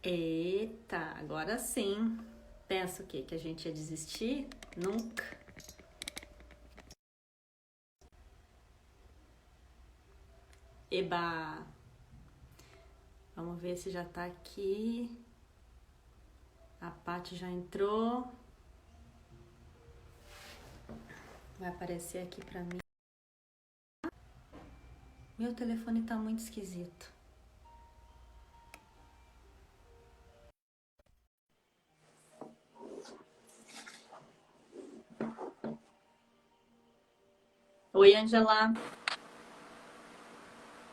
Eita, agora sim. Pensa o quê? Que a gente ia desistir? Nunca. Eba! Vamos ver se já tá aqui. A Paty já entrou. Vai aparecer aqui pra mim. Meu telefone tá muito esquisito. Oi, Angela.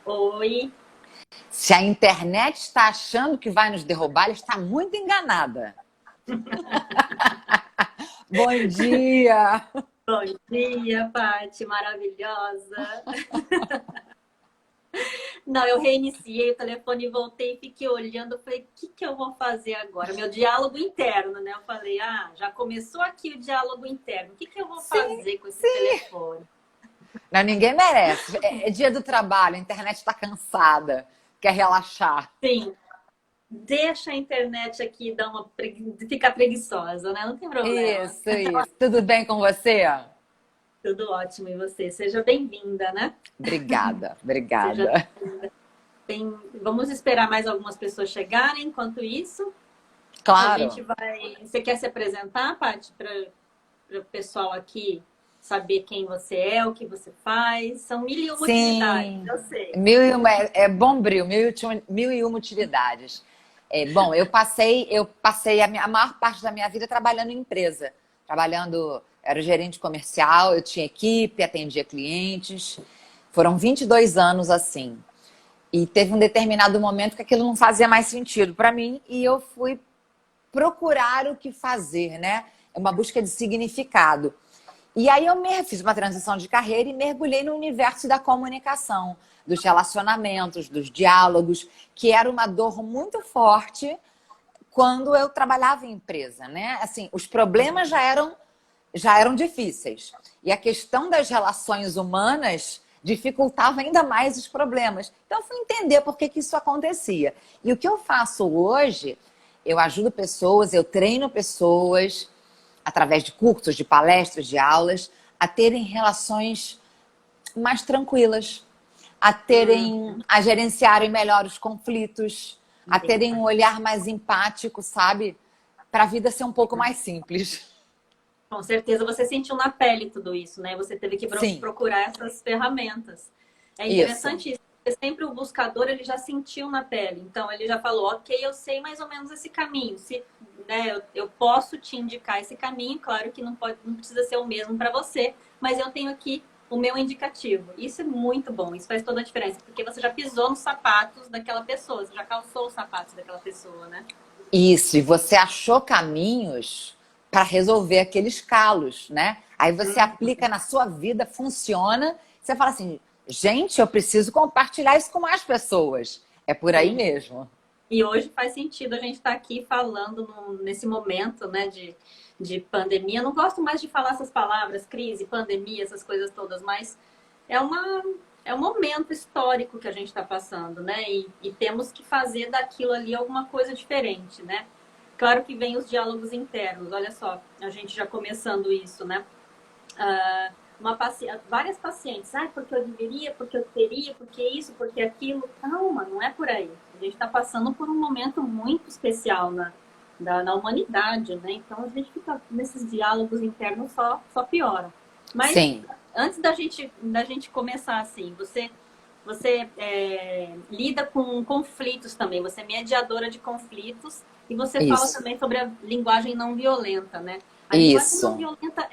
Oi. Se a internet está achando que vai nos derrubar, ela está muito enganada. Bom dia! Bom dia, Paty, maravilhosa. Não, eu reiniciei o telefone e voltei e fiquei olhando. Eu falei, o que que eu vou fazer agora? Meu diálogo interno, né? Eu falei, já começou aqui o diálogo interno. O que que eu vou Sim, fazer com esse sim. telefone? Não, ninguém merece. É dia do trabalho, a internet está cansada, quer relaxar. Sim, deixa a internet aqui dar ficar preguiçosa, né? Não tem problema. Isso, isso. Tudo bem com você? Tudo ótimo. E você? Seja bem-vinda, né? Obrigada, Seja obrigada. bem... Vamos esperar mais algumas pessoas chegarem. Enquanto isso, a gente Claro. vai... Você quer se apresentar, Paty, para o pessoal aqui saber quem você é, o que você faz? São mil e uma utilidades, Sim, eu sei. mil e uma, é bombril, mil e uma utilidades. Bom, eu passei a maior parte da minha vida trabalhando em empresa. Trabalhando, era gerente comercial, eu tinha equipe, atendia clientes. Foram 22 anos assim. E teve um determinado momento que aquilo não fazia mais sentido para mim e eu fui procurar o que fazer, né? É uma busca de significado. E aí fiz uma transição de carreira e mergulhei no universo da comunicação, dos relacionamentos, dos diálogos, que era uma dor muito forte quando eu trabalhava em empresa, né? Assim, os problemas já eram difíceis. E a questão das relações humanas dificultava ainda mais os problemas. Então, eu fui entender por que isso acontecia. E o que eu faço hoje, eu ajudo pessoas, eu treino pessoas, através de cursos, de palestras, de aulas, a terem relações mais tranquilas, a gerenciarem melhor os conflitos, a terem Entendi. um olhar mais empático, sabe? Para a vida ser um pouco mais simples. Com certeza você sentiu na pele tudo isso, né? Você teve que Sim, procurar essas ferramentas. É isso. interessante isso, porque sempre o buscador ele já sentiu na pele. Então ele já falou, ok, eu sei mais ou menos esse caminho. Se, né, eu posso te indicar esse caminho, claro que não precisa ser o mesmo para você, mas eu tenho aqui o meu indicativo. Isso é muito bom, isso faz toda a diferença, porque você já pisou nos sapatos daquela pessoa, você já calçou os sapatos daquela pessoa, né? Isso, e você achou caminhos para resolver aqueles calos, né? Aí você aplica na sua vida, funciona, você fala assim, gente, eu preciso compartilhar isso com mais pessoas. É por aí Sim. mesmo. E hoje faz sentido a gente estar aqui falando nesse momento, né, de pandemia. Eu não gosto mais de falar essas palavras, crise, pandemia, essas coisas todas, mas é uma, é um momento histórico que a gente está passando, né? E temos que fazer daquilo ali alguma coisa diferente, né? Claro que vem os diálogos internos, olha só, a gente já começando isso, né? Várias pacientes, porque eu deveria, porque eu teria, porque isso, porque aquilo. Calma, não é por aí. A gente está passando por um momento muito especial na humanidade, né? Então a gente fica nesses diálogos internos só piora. Mas Sim, antes da gente começar assim, você lida com conflitos também, você é mediadora de conflitos e você fala isso, também sobre a linguagem não violenta, né? A linguagem não isso. violenta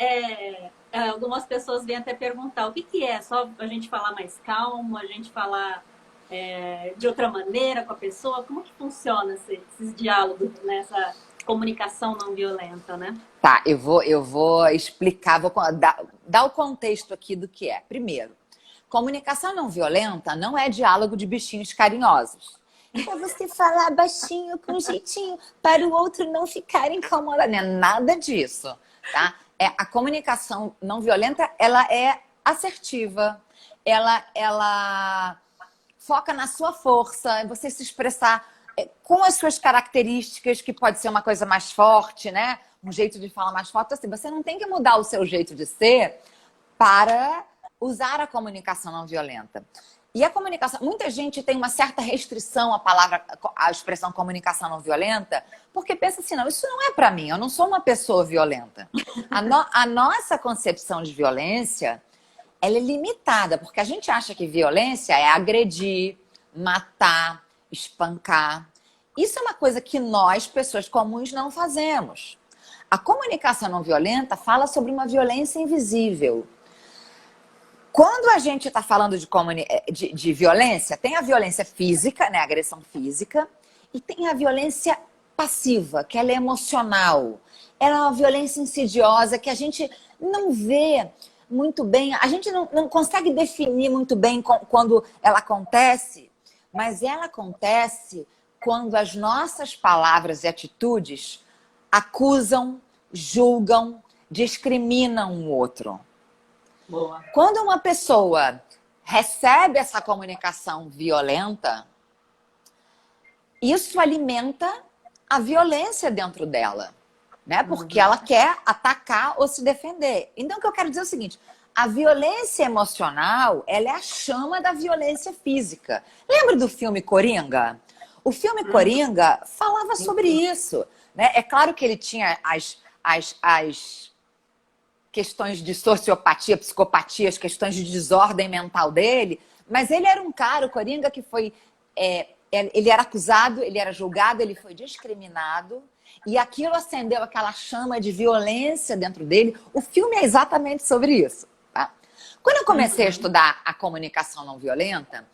algumas pessoas vêm até perguntar o que que é? Só a gente falar mais calmo, a gente falar de outra maneira com a pessoa? Como que funciona esses diálogos nessa comunicação não violenta, né? Tá, eu vou explicar, dar o contexto aqui do que é. Primeiro, comunicação não violenta não é diálogo de bichinhos carinhosos. É você falar baixinho, com jeitinho, para o outro não ficar incomodado. Não é nada disso, tá? A comunicação não violenta, ela é assertiva, ela foca na sua força, em você se expressar com as suas características, que pode ser uma coisa mais forte, né? Um jeito de falar mais forte. Assim, você não tem que mudar o seu jeito de ser para usar a comunicação não violenta. E a comunicação, muita gente tem uma certa restrição à expressão comunicação não violenta, porque pensa assim, não, isso não é para mim, eu não sou uma pessoa violenta. A nossa concepção de violência, ela é limitada, porque a gente acha que violência é agredir, matar, espancar. Isso é uma coisa que nós, pessoas comuns, não fazemos. A comunicação não violenta fala sobre uma violência invisível. Quando a gente está falando de violência, tem a violência física, né, a agressão física, e tem a violência passiva, que ela é emocional. Ela é uma violência insidiosa que a gente não vê muito bem, a gente não consegue definir muito bem quando ela acontece, mas ela acontece quando as nossas palavras e atitudes acusam, julgam, discriminam o outro. Boa. Quando uma pessoa recebe essa comunicação violenta, isso alimenta a violência dentro dela, né? Porque ela quer atacar ou se defender. Então, o que eu quero dizer é o seguinte: a violência emocional, ela é a chama da violência física. Lembra do filme Coringa? O filme Coringa falava sobre isso, né? É claro que ele tinha as questões de sociopatia, psicopatia, as questões de desordem mental dele, mas ele era um cara, o Coringa, que foi... ele era acusado, ele era julgado, ele foi discriminado, e aquilo acendeu aquela chama de violência dentro dele. O filme é exatamente sobre isso. Tá? Quando eu comecei a estudar a comunicação não violenta,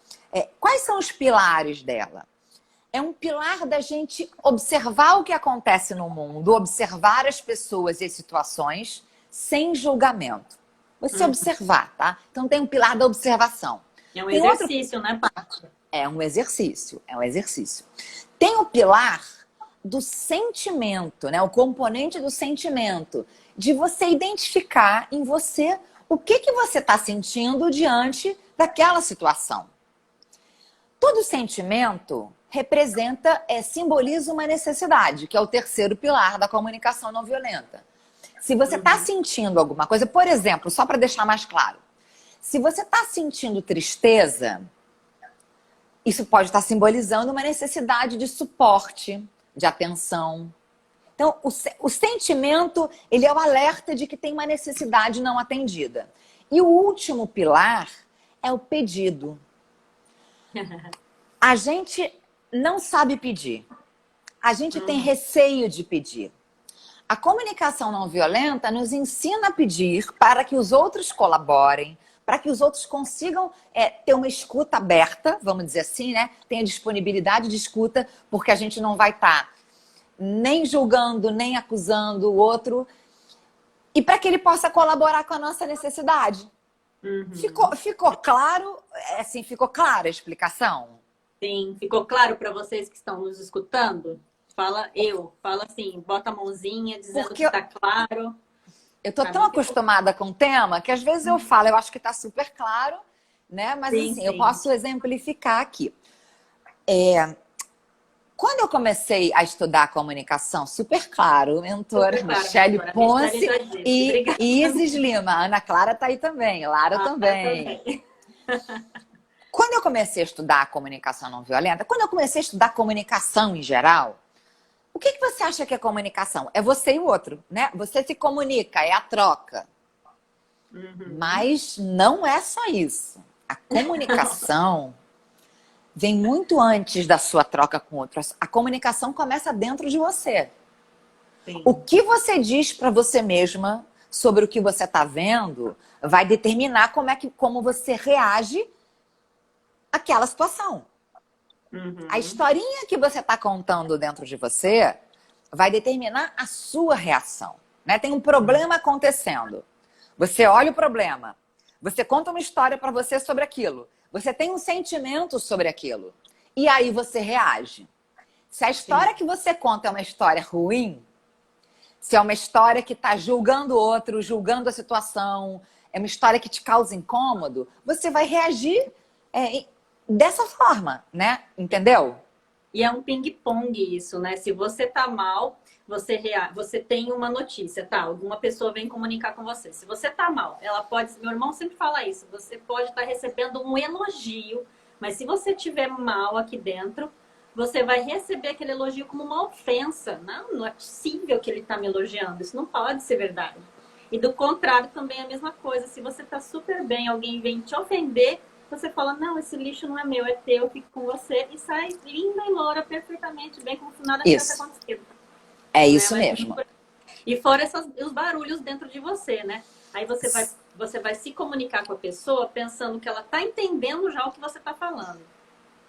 quais são os pilares dela? É um pilar da gente observar o que acontece no mundo, observar as pessoas e as situações sem julgamento. Você observar, tá? Então tem um pilar da observação. É um exercício, né, Paty? É um exercício, é um exercício. Tem o pilar do sentimento, né? O componente do sentimento, de você identificar em você o que você está sentindo diante daquela situação. Todo sentimento representa, simboliza uma necessidade, que é o terceiro pilar da comunicação não violenta. Se você está sentindo alguma coisa, por exemplo, só para deixar mais claro, se você está sentindo tristeza, isso pode estar simbolizando uma necessidade de suporte, de atenção. Então, o sentimento, ele é o alerta de que tem uma necessidade não atendida. E o último pilar é o pedido. A gente não sabe pedir. A gente tem receio de pedir. A comunicação não violenta nos ensina a pedir para que os outros colaborem, para que os outros consigam ter uma escuta aberta, vamos dizer assim, né? Tenha disponibilidade de escuta, porque a gente não vai estar nem julgando, nem acusando o outro, e para que ele possa colaborar com a nossa necessidade. Ficou claro? Assim, ficou clara a explicação? Sim, ficou claro para vocês que estão nos escutando? Fala assim, bota a mãozinha dizendo Porque que tá claro. Eu tô tão acostumada com o tema que às vezes eu falo, eu acho que tá super claro, né? Mas Sim, assim, eu sim. posso exemplificar aqui. Quando eu comecei a estudar comunicação, super claro, mentora Super claro, Michele mentora. Ponce Michele já disse. e Obrigada. Isis Lima. A Ana Clara tá aí também, Lara também. Quando eu comecei a estudar comunicação não violenta, quando eu comecei a estudar comunicação em geral, o que você acha que é comunicação? É você e o outro, né? Você se comunica, é a troca. Mas não é só isso. A comunicação vem muito antes da sua troca com o outro. A comunicação começa dentro de você. Sim. O que você diz para você mesma sobre o que você está vendo vai determinar como você reage àquela situação. A historinha que você está contando dentro de você vai determinar a sua reação. Né? Tem um problema acontecendo. Você olha o problema. Você conta uma história para você sobre aquilo. Você tem um sentimento sobre aquilo. E aí você reage. Se a história que você conta é uma história ruim, se é uma história que está julgando o outro, julgando a situação, é uma história que te causa incômodo, você vai reagir dessa forma, né? Entendeu? E é um ping-pong isso, né? Se você tá mal, você tem uma notícia, tá? Alguma pessoa vem comunicar com você. Se você tá mal, ela pode. Meu irmão sempre fala isso. Você pode estar recebendo um elogio, mas se você tiver mal aqui dentro, você vai receber aquele elogio como uma ofensa. Não, não é possível que ele está me elogiando. Isso não pode ser verdade. E do contrário também é a mesma coisa. Se você tá super bem, alguém vem te ofender, você fala, não, esse lixo não é meu, é teu, fico com você, e sai linda e loura, perfeitamente bem, como se nada tivesse Isso. acontecido. É Né? isso Mas, mesmo. e fora os barulhos dentro de você, né? Aí você vai se comunicar com a pessoa pensando que ela está entendendo já o que você está falando.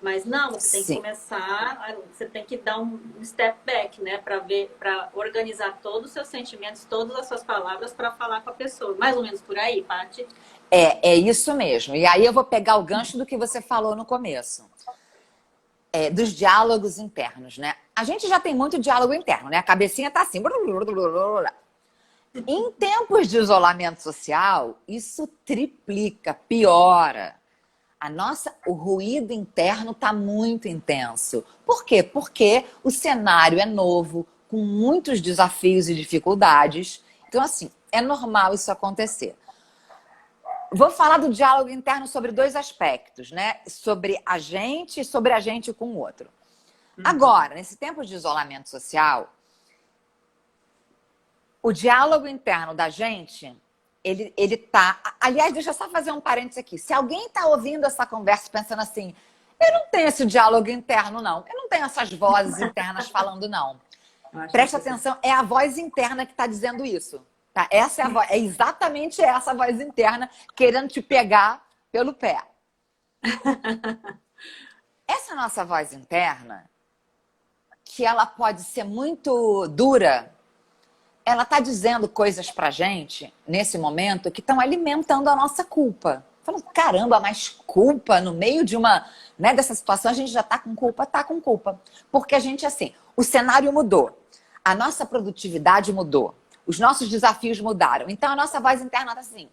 Mas não, você tem que Sim. começar, você tem que dar um step back, né? Para ver, para organizar todos os seus sentimentos, todas as suas palavras para falar com a pessoa. Mais ou menos por aí, Paty? É isso mesmo. E aí eu vou pegar o gancho do que você falou no começo. Dos diálogos internos, né? A gente já tem muito diálogo interno, né? A cabecinha tá assim. Em tempos de isolamento social, isso triplica, piora. O ruído interno está muito intenso. Por quê? Porque o cenário é novo, com muitos desafios e dificuldades. Então, assim, é normal isso acontecer. Vou falar do diálogo interno sobre dois aspectos, né? Sobre a gente e sobre a gente com o outro. Agora, nesse tempo de isolamento social, o diálogo interno da gente, ele tá... Aliás, deixa eu só fazer um parênteses aqui. Se alguém tá ouvindo essa conversa pensando assim, eu não tenho esse diálogo interno, não. Eu não tenho essas vozes internas falando, não. Presta atenção, é a voz interna que está dizendo isso. Tá? Essa é a voz, é exatamente essa voz interna querendo te pegar pelo pé. Essa nossa voz interna, que ela pode ser muito dura, ela está dizendo coisas pra gente, nesse momento, que estão alimentando a nossa culpa. Falando, caramba, mas culpa no meio de uma, né, dessa situação, a gente já tá com culpa? Tá com culpa. Porque a gente, assim, o cenário mudou, a nossa produtividade mudou, os nossos desafios mudaram. Então a nossa voz interna tá assim,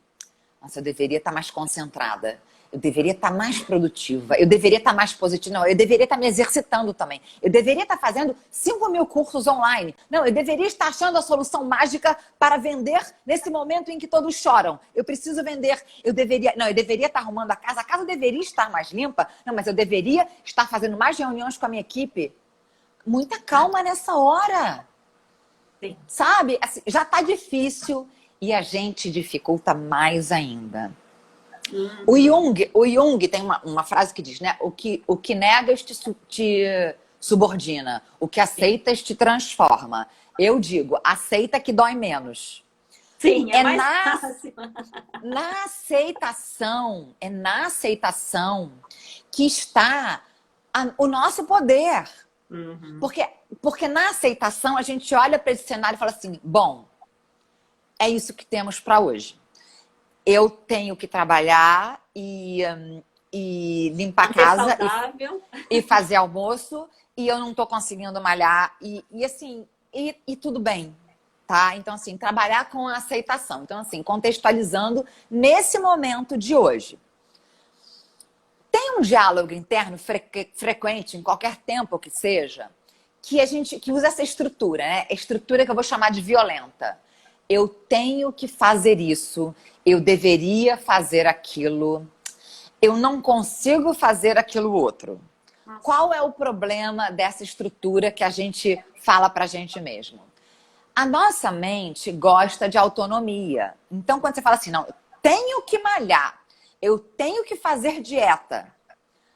nossa, eu deveria estar mais concentrada. Eu deveria estar mais produtiva. Eu deveria estar mais positiva. Não, eu deveria estar me exercitando também. Eu deveria estar fazendo 5.000 cursos online. Não, eu deveria estar achando a solução mágica para vender nesse momento em que todos choram. Eu preciso vender. Eu deveria estar arrumando a casa. A casa deveria estar mais limpa. Não, mas eu deveria estar fazendo mais reuniões com a minha equipe. Muita calma nessa hora. Sim. Sabe? Assim, já está difícil e a gente dificulta mais ainda. O Jung tem uma frase que diz, né? O que negas te subordina, o que aceitas te transforma. Eu digo, aceita que dói menos. Sim, é mais fácil. Na aceitação que está o nosso poder. Porque na aceitação a gente olha para esse cenário e fala assim, bom, é isso que temos para hoje. Eu tenho que trabalhar e limpar a casa e fazer almoço e eu não estou conseguindo malhar e assim, e tudo bem, tá? Então, assim, trabalhar com a aceitação. Então, assim, contextualizando nesse momento de hoje. Tem um diálogo interno frequente, em qualquer tempo que seja, que usa essa estrutura, né? A estrutura que eu vou chamar de violenta. Eu tenho que fazer isso, eu deveria fazer aquilo, eu não consigo fazer aquilo outro. Nossa. Qual é o problema dessa estrutura que a gente fala pra gente mesmo? A nossa mente gosta de autonomia. Então, quando você fala assim, não, eu tenho que malhar, eu tenho que fazer dieta,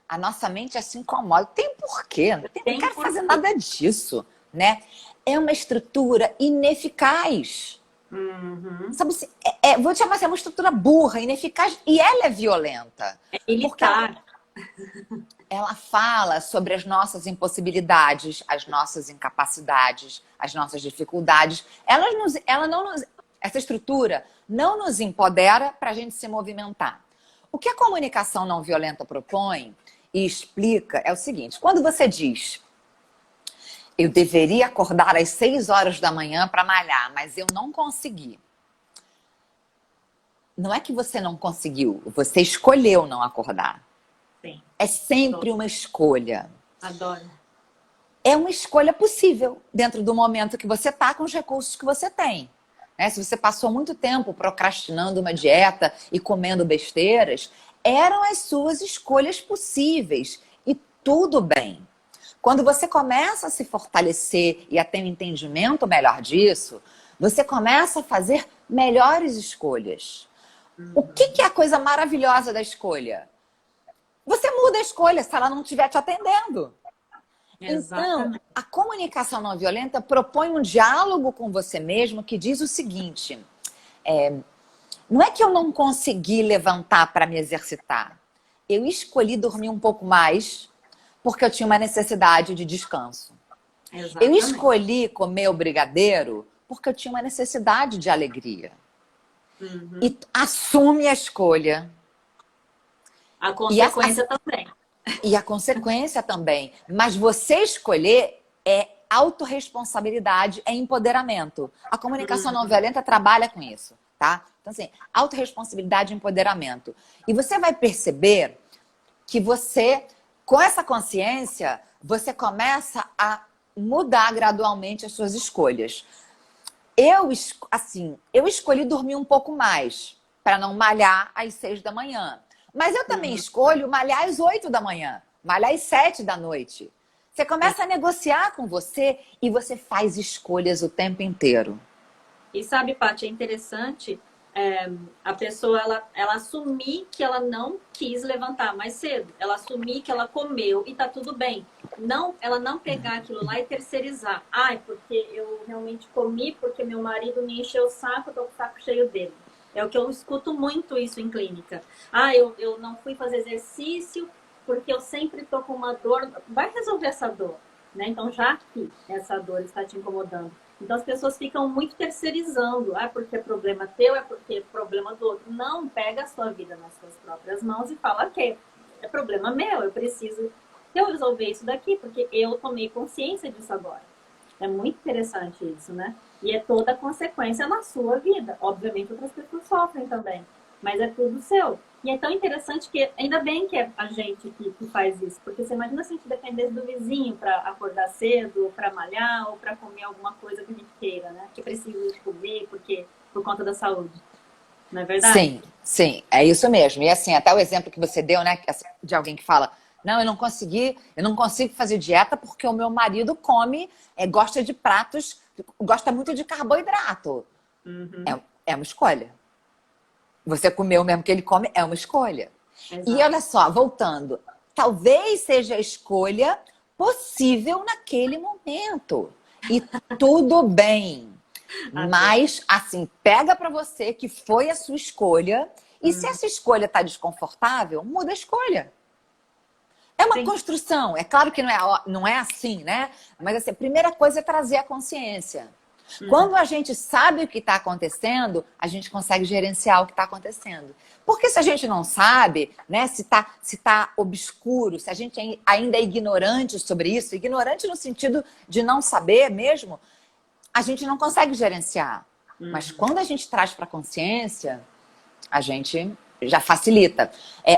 a nossa mente se incomoda. Tem porquê? Não quero fazer nada disso, né? É uma estrutura ineficaz. Sabe assim, vou te chamar assim, é uma estrutura burra, ineficaz, e ela é violenta. É militar. Ela fala sobre as nossas impossibilidades, as nossas incapacidades, as nossas dificuldades. Essa estrutura não nos empodera para a gente se movimentar. O que a comunicação não violenta propõe e explica é o seguinte, quando você diz eu deveria acordar às 6 horas da manhã para malhar, mas eu não consegui. Não é que você não conseguiu, você escolheu não acordar. Sim. É sempre uma escolha. Adoro. é uma escolha possível dentro do momento que você está com os recursos que você tem. Né? Se você passou muito tempo procrastinando uma dieta e comendo besteiras, eram as suas escolhas possíveis e tudo bem. Quando você começa a se fortalecer e a ter um entendimento melhor disso, você começa a fazer melhores escolhas. O que é a coisa maravilhosa da escolha? Você muda a escolha se ela não estiver te atendendo. Então, Exatamente. a comunicação não violenta propõe um diálogo com você mesmo que diz o seguinte: não é que eu não consegui levantar para me exercitar. Eu escolhi dormir um pouco mais porque eu tinha uma necessidade de descanso. Eu Exatamente. escolhi comer o brigadeiro porque eu tinha uma necessidade de alegria. E assume a escolha. A consequência também. E a consequência também. Mas você escolher é autorresponsabilidade, é empoderamento. A comunicação não violenta trabalha com isso, tá? Então, assim, autorresponsabilidade e empoderamento. E você vai perceber que você, com essa consciência, você começa a mudar gradualmente as suas escolhas. Eu escolhi dormir um pouco mais para não malhar às 6 da manhã. Mas eu também escolho malhar às 8 da manhã, malhar às 7 da noite. Você começa a negociar com você e você faz escolhas o tempo inteiro. E sabe, Paty, é interessante a pessoa ela assumir que ela não quis levantar mais cedo. Ela assumir que ela comeu e tá tudo bem. Não, ela não pegar aquilo lá e terceirizar. Ai, porque eu realmente comi, porque meu marido me encheu o saco, eu tô com o saco cheio dele. É o que eu escuto muito isso em clínica. Ah, eu não fui fazer exercício porque eu sempre tô com uma dor. Vai resolver essa dor, né? Então, já que essa dor está te incomodando. Então, as pessoas ficam muito terceirizando. Ah, porque é problema teu, é porque é problema do outro. Não, pega a sua vida nas suas próprias mãos e fala, ok, é problema meu, eu preciso eu resolver isso daqui, porque eu tomei consciência disso agora. É muito interessante isso, né? E é toda consequência na sua vida. Obviamente, outras pessoas sofrem também, mas é tudo seu. E é tão interessante que, ainda bem que é a gente que faz isso, porque você imagina se a gente dependesse do vizinho para acordar cedo, para malhar, ou para comer alguma coisa que a gente queira, né? Que precisa comer, porque por conta da saúde. Não é verdade? Sim, sim, é isso mesmo. E assim, até o exemplo que você deu, né, de alguém que fala, não, eu não consigo fazer dieta porque o meu marido gosta de pratos, gosta muito de carboidrato. Uhum. É uma escolha. Você comer o mesmo que ele come é uma escolha. E Exato. olha só, voltando, talvez seja a escolha possível naquele momento. E tudo bem. Adoro. Mas, assim, pega pra você que foi a sua escolha. E se Uhum. essa escolha tá desconfortável, muda a escolha. É uma Sim. construção. É claro que não é assim, né? Mas assim, a primeira coisa é trazer a consciência. Uhum. Quando a gente sabe o que está acontecendo, a gente consegue gerenciar o que está acontecendo. Porque se a gente não sabe, né, se tá obscuro, se a gente ainda é ignorante sobre isso, ignorante no sentido de não saber mesmo, a gente não consegue gerenciar. Mas Uhum. quando a gente traz para a consciência, a gente já facilita.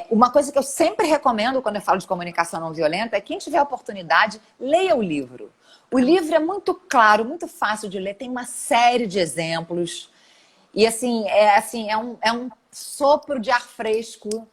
Uma coisa que eu sempre recomendo quando eu falo de comunicação não violenta é quem tiver a oportunidade, leia o livro. O livro é muito claro, muito fácil de ler, tem uma série de exemplos. E é um sopro de ar fresco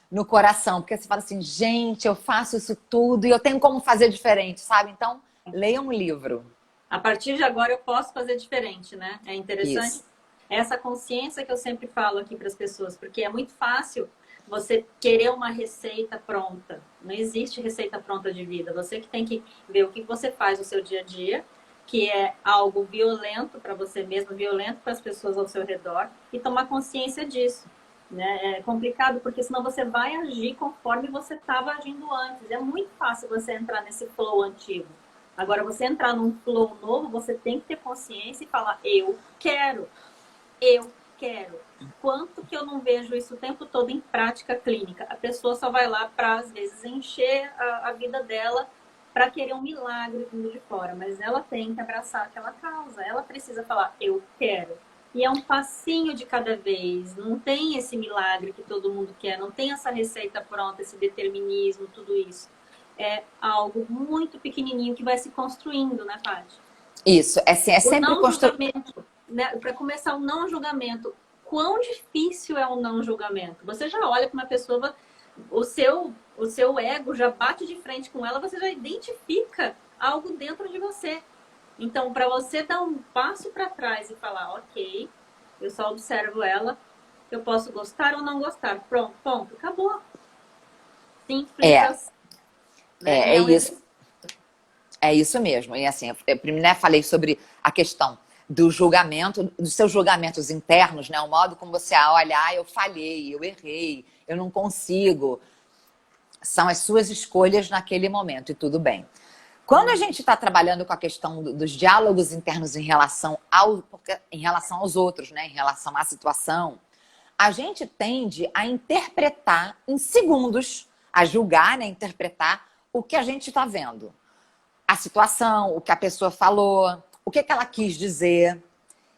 no coração, porque você fala assim, gente, eu faço isso tudo e eu tenho como fazer diferente, sabe? Então, leia um livro. A partir de agora eu posso fazer diferente, né? É interessante Isso. essa consciência que eu sempre falo aqui para as pessoas, porque é muito fácil você querer uma receita pronta. Não existe receita pronta de vida. Você que tem que ver o que você faz no seu dia a dia, que é algo violento para você mesmo, violento para as pessoas ao seu redor, e tomar consciência disso. Né? É complicado porque senão você vai agir conforme você estava agindo antes. É muito fácil você entrar nesse flow antigo. Agora, você entrar num flow novo, você tem que ter consciência e falar, eu quero. Quanto que eu não vejo isso o tempo todo em prática clínica? A pessoa só vai lá para, às vezes, encher a vida dela para querer um milagre vindo de fora, mas ela tem que abraçar aquela causa. Ela precisa falar, eu quero. E é um passinho de cada vez. Não tem esse milagre que todo mundo quer, não tem essa receita pronta, esse determinismo, tudo isso. é algo muito pequenininho que vai se construindo, né, Paty? Isso, é, assim, é O sempre não julgamento, né? Para começar, o não julgamento. Quão difícil é o não julgamento? Você já olha para uma pessoa, o seu ego já bate de frente com ela, você já identifica algo dentro de você. Então, para você dar um passo para trás e falar, ok, eu só observo ela, eu posso gostar ou não gostar. Pronto, ponto, acabou. Simples é, assim, né? E é é um isso. exercício. É isso mesmo. E assim, eu, né, falei sobre a questão do julgamento, dos seus julgamentos internos, né? O modo como você olha, eu falhei, eu errei, eu não consigo. São as suas escolhas naquele momento e tudo bem. Quando a gente está trabalhando com a questão dos diálogos internos em relação aos outros, né? Em relação à situação, a gente tende a interpretar em segundos, a julgar, né? Interpretar o que a gente está vendo. A situação, o que a pessoa falou, o que ela quis dizer.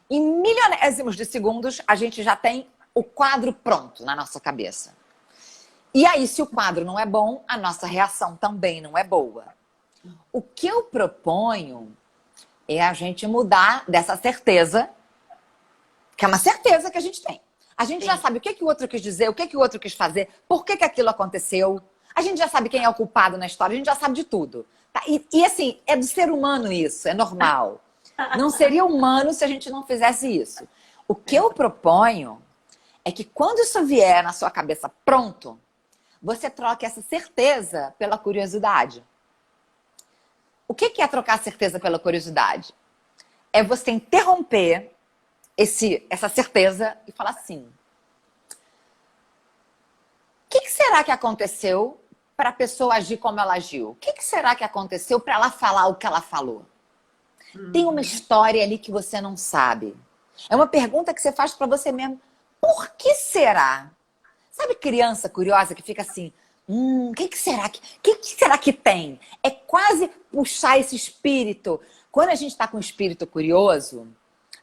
Em milionésimos de segundos, a gente já tem o quadro pronto na nossa cabeça. E aí, se o quadro não é bom, a nossa reação também não é boa. O que eu proponho é a gente mudar dessa certeza, que é uma certeza que a gente tem. A gente já sabe o que o outro quis dizer, o que o outro quis fazer, por que aquilo aconteceu. A gente já sabe quem é o culpado na história, a gente já sabe de tudo. Tá? E assim, é do ser humano isso, é normal. Não seria humano se a gente não fizesse isso. O que eu proponho é que quando isso vier na sua cabeça pronto, você troque essa certeza pela curiosidade. O que é trocar a certeza pela curiosidade? É você interromper essa certeza e falar assim: o que será que aconteceu para a pessoa agir como ela agiu? O que será que aconteceu para ela falar o que ela falou? Tem uma história ali que você não sabe. É uma pergunta que você faz para você mesmo. Por que será? Sabe criança curiosa que fica assim, o que será que tem? É quase puxar esse espírito. Quando a gente está com o espírito curioso,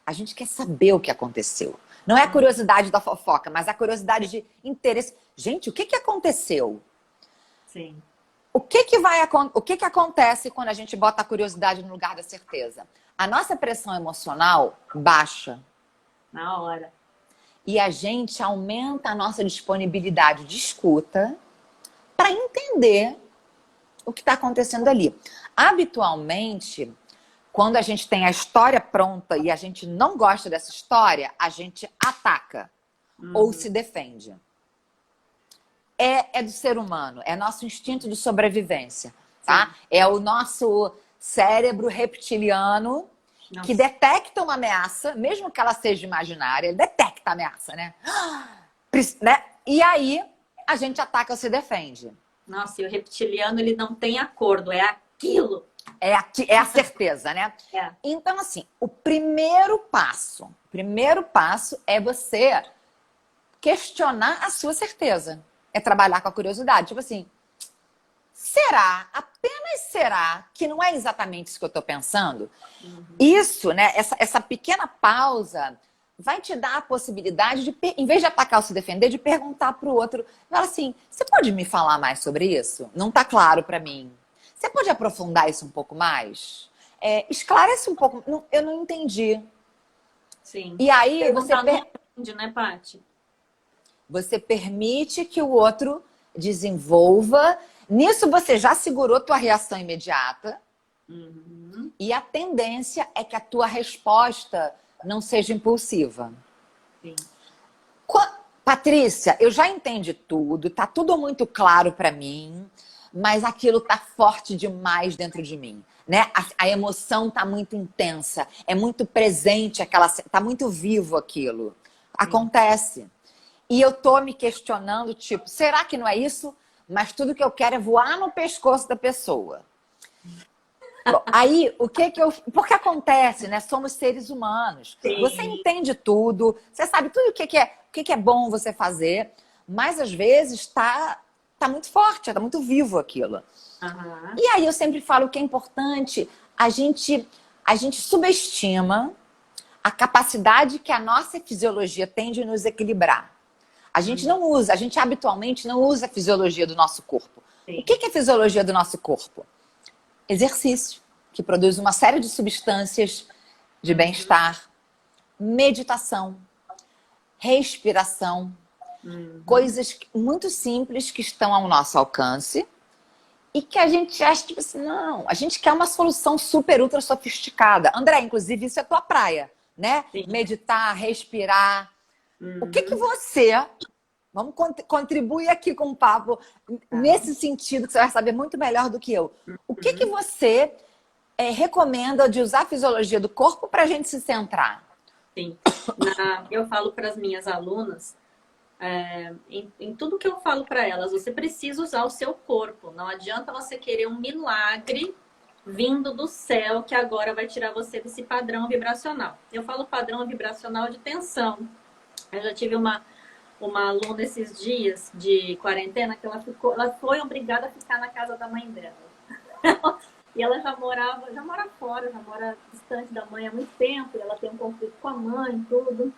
a gente quer saber o que aconteceu. Não é a curiosidade da fofoca, mas a curiosidade de interesse. Gente, o que aconteceu? Sim. O que acontece quando a gente bota a curiosidade no lugar da certeza? A nossa pressão emocional baixa. Na hora. E a gente aumenta a nossa disponibilidade de escuta para entender o que está acontecendo ali. Habitualmente, quando a gente tem a história pronta e a gente não gosta dessa história, a gente ataca ou se defende. É do ser humano, é nosso instinto de sobrevivência, tá? Sim. É o nosso cérebro reptiliano que detecta uma ameaça, mesmo que ela seja imaginária, ele detecta a ameaça, né? E aí a gente ataca ou se defende. Nossa, e o reptiliano, ele não tem acordo, é aquilo. É a certeza, né? É. Então, assim, o primeiro passo é você questionar a sua certeza. É trabalhar com a curiosidade. Tipo assim, apenas será que não é exatamente isso que eu estou pensando? Isso, né? Essa pequena pausa vai te dar a possibilidade de, em vez de atacar ou se defender, de perguntar para o outro. Fala assim, você pode me falar mais sobre isso? Não está claro para mim. Você pode aprofundar isso um pouco mais? Esclarece um pouco. Eu não entendi. Sim. E aí você não entende, né, Paty? Você permite que o outro desenvolva. Nisso você já segurou tua reação imediata. E a tendência é que a tua resposta não seja impulsiva. Sim. Patrícia, eu já entendi tudo, tá tudo muito claro para mim, mas aquilo tá forte demais dentro de mim, né? A emoção tá muito intensa, é muito presente, tá muito vivo aquilo. Acontece. E eu tô me questionando, tipo, será que não é isso? Mas tudo que eu quero é voar no pescoço da pessoa. Bom, aí, porque acontece, né? Somos seres humanos. Sim. Você entende tudo, você sabe tudo o que é bom você fazer, mas às vezes tá muito forte, tá muito vivo aquilo. E aí eu sempre falo que é importante, a gente subestima a capacidade que a nossa fisiologia tem de nos equilibrar. A gente habitualmente não usa a fisiologia do nosso corpo. O Sim. que que é a fisiologia do nosso corpo? Exercício, que produz uma série de substâncias de Uhum. bem-estar, meditação, respiração, Uhum. coisas muito simples que estão ao nosso alcance e que a gente acha, tipo assim, não, a gente quer uma solução super, ultra sofisticada. André, inclusive, isso é tua praia, né? Sim. Meditar, respirar. O que que Uhum. você, vamos contribuir aqui com o papo, Tá. nesse sentido, que você vai saber muito melhor do que eu. O que que Uhum. você recomenda de usar a fisiologia do corpo para a gente se centrar? Sim. Eu falo para as minhas alunas, em tudo que eu falo para elas, você precisa usar o seu corpo. Não adianta você querer um milagre vindo do céu que agora vai tirar você desse padrão vibracional. Eu falo padrão vibracional de tensão. Eu já tive uma aluna esses dias de quarentena que ela foi obrigada a ficar na casa da mãe dela. E ela já mora fora, já mora distante da mãe há muito tempo, e ela tem um conflito com a mãe, tudo.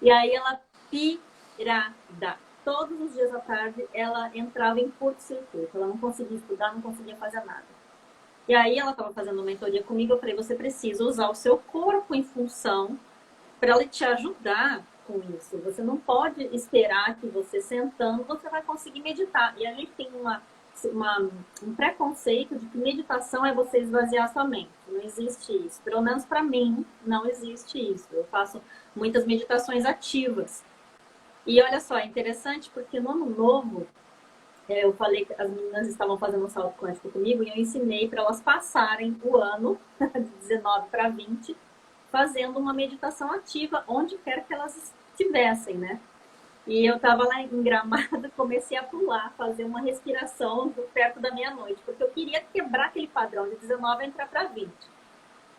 E aí ela pirada. Todos os dias à tarde ela entrava em curto-circuito. Ela não conseguia estudar, não conseguia fazer nada. E aí ela estava fazendo mentoria comigo, eu falei, você precisa usar o seu corpo em função para ela te ajudar com isso. Você não pode esperar que você sentando você vai conseguir meditar. E a gente tem um preconceito de que meditação é você esvaziar sua mente. Não existe isso. Pelo menos para mim, não existe isso. Eu faço muitas meditações ativas. E olha só, é interessante porque no ano novo, eu falei que as meninas estavam fazendo um salto quântico comigo e eu ensinei para elas passarem o ano de 19 para 20 fazendo uma meditação ativa onde quer que elas estivessem, né? E eu tava lá em Gramado, comecei a pular, fazer uma respiração perto da meia-noite, porque eu queria quebrar aquele padrão de 19 entrar para 20.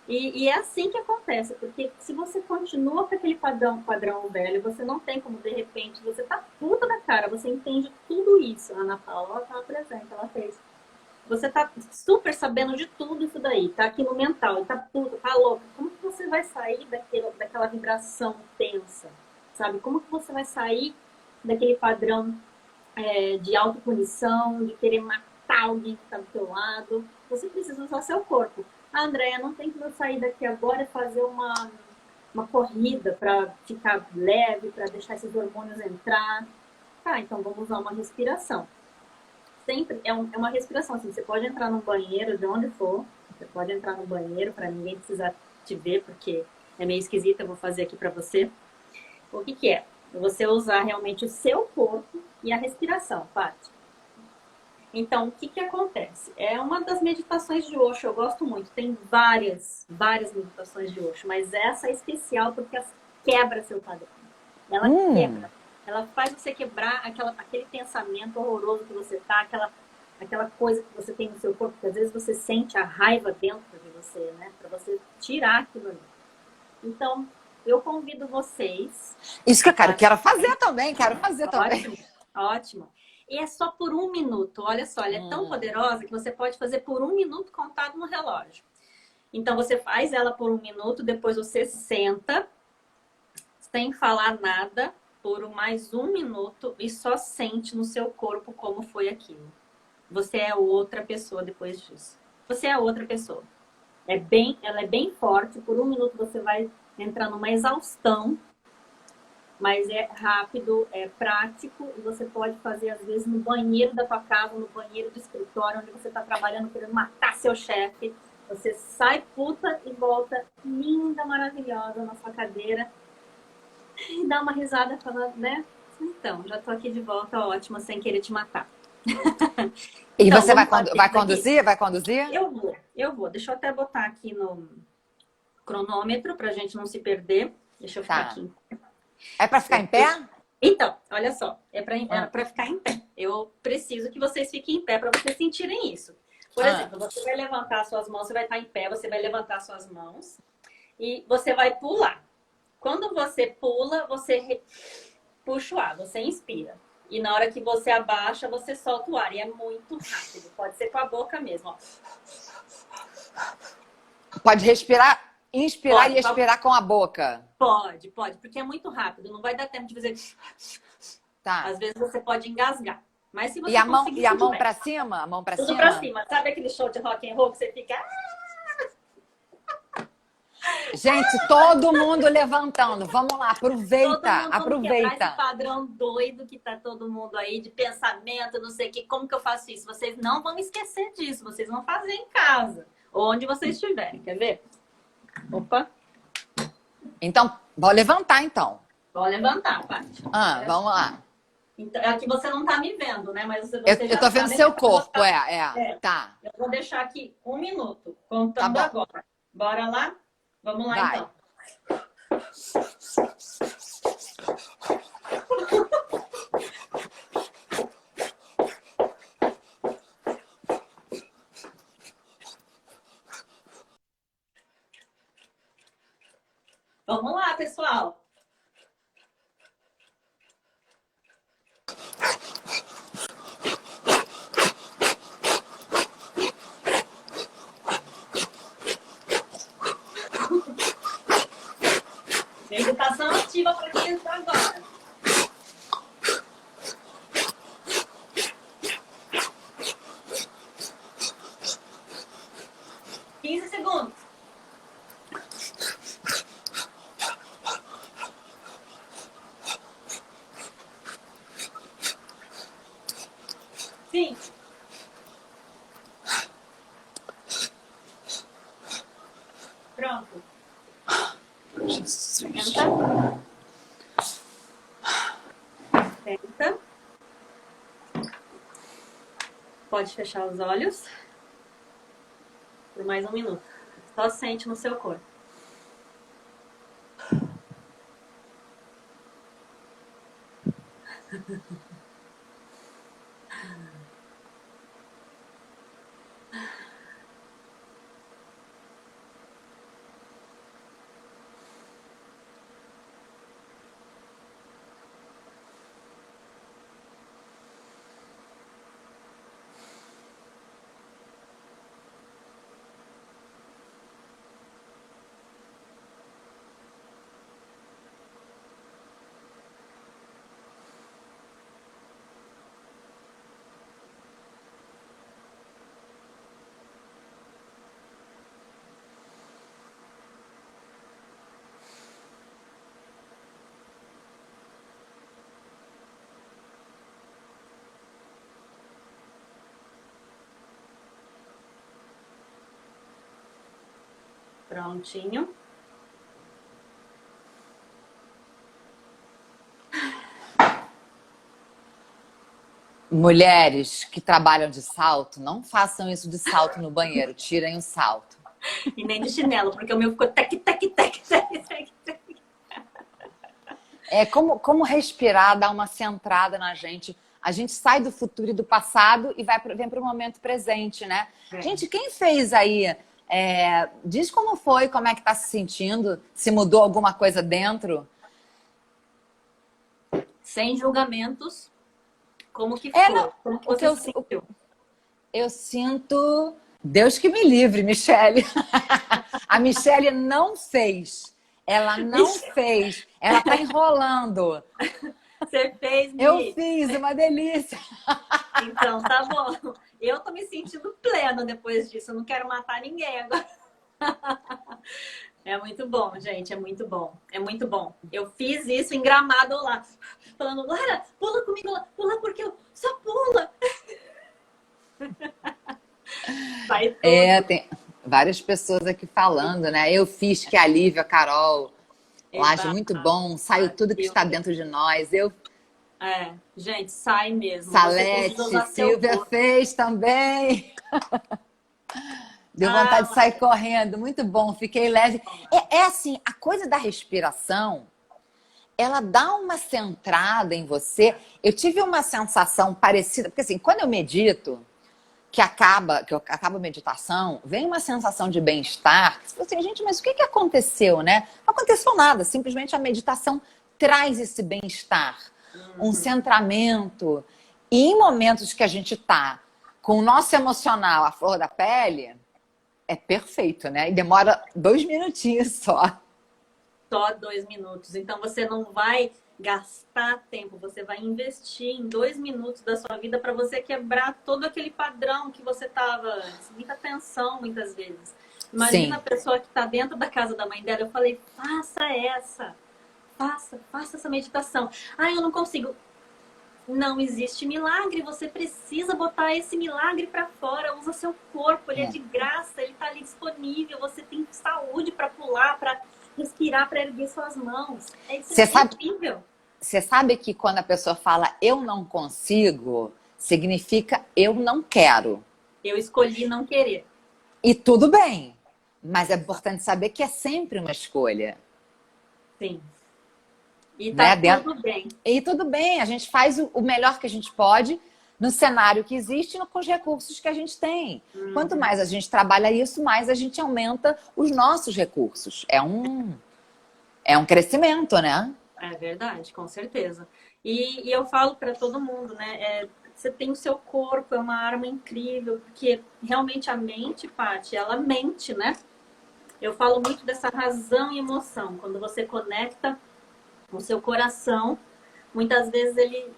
E é assim que acontece, porque se você continua com aquele padrão velho, você não tem como, de repente, você tá puta da cara, você entende tudo isso. A Ana Paula, ela tava presente, ela fez. Você tá super sabendo de tudo isso daí, tá aqui no mental, tá puta, tá louca. Como que você vai sair daquela vibração tensa, sabe? Como que você vai sair daquele padrão de autopunição, de querer matar alguém que tá do seu lado? Você precisa usar seu corpo. Ah, Andréia, não tem como eu sair daqui agora e fazer uma corrida para ficar leve, para deixar esses hormônios entrar. Tá, então vamos usar uma respiração. Sempre é uma respiração. Assim, você pode entrar no banheiro, de onde for, você pode entrar no banheiro para ninguém precisar te ver, porque é meio esquisito, eu vou fazer aqui para você. O que que é? Você usar realmente o seu corpo e a respiração, Paty. Então, o que que acontece? É uma das meditações de Osho, eu gosto muito. Tem várias meditações de Osho, mas essa é especial porque ela quebra seu padrão. Ela Hum. quebra. Ela faz você quebrar aquele pensamento horroroso que você tá, aquela coisa que você tem no seu corpo, que às vezes você sente a raiva dentro de você, né? Para você tirar aquilo ali. Então, eu convido vocês Isso que eu a... quero fazer também, quero fazer também. Ótimo, ótimo. E é só por 1 minuto. Olha só, ela é tão poderosa que você pode fazer por 1 minuto contado no relógio. Então, você faz ela por 1 minuto, depois você senta, sem falar nada, por mais 1 minuto e só sente no seu corpo como foi aquilo. Você é outra pessoa depois disso. Você é outra pessoa. Ela é bem forte. Por 1 minuto você vai entrar numa exaustão, mas é rápido, é prático e você pode fazer às vezes no banheiro da tua casa, no banheiro do escritório, onde você está trabalhando querendo matar seu chefe. Você sai puta e volta linda, maravilhosa na sua cadeira e dá uma risada falando, né? Então, já tô aqui de volta, ótima, sem querer te matar. E Então, você vamos fazer vai isso aqui? conduzir? Vai conduzir? Eu vou. Deixa eu até botar aqui no cronômetro pra gente não se perder. Deixa eu ficar Tá. aqui. É para ficar em pé? Então, olha só, pra ficar em pé. Eu preciso que vocês fiquem em pé para vocês sentirem isso. Por exemplo, você vai levantar suas mãos, você vai estar em pé, você vai levantar suas mãos e você vai pular. Quando você pula, você puxa o ar, você inspira. E na hora que você abaixa, você solta o ar. E é muito rápido. Pode ser com a boca mesmo, ó. Pode respirar, inspirar e Pode, expirar com a boca. pode, porque é muito rápido. Não vai dar tempo de fazer. Tá. Às vezes você pode engasgar. Mas se E você a mão, conseguir, e a tudo mão bem. para cima? A mão para Tudo pra cima? cima. Sabe aquele show de rock and roll que você fica... Gente, todo mundo levantando. Vamos lá, Todo aproveita, mundo, vamos quebrar esse aproveita. padrão doido que tá todo mundo aí de pensamento, não sei o que. Como que eu faço isso? Vocês não vão esquecer disso. Vocês vão fazer em casa, onde vocês estiverem. Quer ver? Opa. Então, vou levantar então. Vou levantar, Paty. Vamos lá. Então, é que você não tá me vendo, né? Mas você Eu já tô vendo sabe. seu corpo, É. Tá. Eu vou deixar aqui 1 minuto, Tá contando bom. agora. Bora lá? Vamos lá, Vai. então. Vamos lá, pessoal. Meditação ativa para quem entra agora. Quinze segundos. Sim. Pronto. Senta. Senta. Pode fechar os olhos. Por mais 1 minuto. Só sente no seu corpo. Prontinho. Mulheres que trabalham de salto, não façam isso de salto no banheiro. Tirem o salto. E nem de chinelo, porque o meu ficou tec, tec, tec, tec, tec, tec. É como respirar, dar uma centrada na gente. A gente sai do futuro e do passado e vem para o momento presente, né? É. Gente, quem fez aí? Diz como foi, como é que tá se sentindo, se mudou alguma coisa dentro. Sem julgamentos. Como que foi? Não, Como que o que você se sentiu? eu sinto... Deus que me livre, Michele. A Michele não fez. Ela não fez. Ela tá enrolando. Você fez, Mi? Eu fiz, uma delícia. Então, tá bom. Eu tô me sentindo plena depois disso. Eu não quero matar ninguém agora. É muito bom, gente. É muito bom. É muito bom. Eu fiz isso em Gramado lá. Falando, Lara, pula comigo lá. Pula porque eu só pula. Vai tudo. Tem várias pessoas aqui falando, né? Eu fiz, que alívio, a Carol. Laje, muito bom. Saiu tudo que está dentro de nós. Gente, sai mesmo. Salete, Silvia fez também. Deu vontade de sair correndo. Muito bom, fiquei leve. Assim, a coisa da respiração, ela dá uma centrada em você. Eu tive uma sensação parecida, porque assim, quando eu medito, que eu acabo a meditação, vem uma sensação de bem-estar. Você fala assim, gente, mas o que aconteceu, né? Não aconteceu nada, simplesmente a meditação traz esse bem-estar, um centramento. E em momentos que a gente tá com o nosso emocional à flor da pele, é perfeito, né? E demora 2 minutinhos só. Só 2 minutos. Então você não vai gastar tempo, você vai investir em 2 minutos da sua vida para você quebrar todo aquele padrão que você estava antes. Muita tensão, muitas vezes. Imagina a Sim. pessoa que está dentro da casa da mãe dela. Eu falei, faça essa meditação. Ah, eu não consigo. Não existe milagre, você precisa botar esse milagre para fora. Usa seu corpo, ele é de graça, ele está ali disponível. Você tem saúde para pular, para respirar, para erguer suas mãos. Isso Você é sabe, incrível. você sabe que quando a pessoa fala eu não consigo, significa eu não quero. Eu escolhi não querer. E tudo bem. Mas é importante saber que é sempre uma escolha. Sim. E Né? tá tudo bem. E tudo bem, a gente faz o melhor que a gente pode no cenário que existe e com os recursos que a gente tem. Quanto mais a gente trabalha isso, mais a gente aumenta os nossos recursos. É um crescimento, né? É verdade, com certeza. E eu falo para todo mundo, né? Você tem o seu corpo, é uma arma incrível, porque realmente a mente, Paty, ela mente, né? Eu falo muito dessa razão e emoção. Quando você conecta o seu coração, muitas vezes ele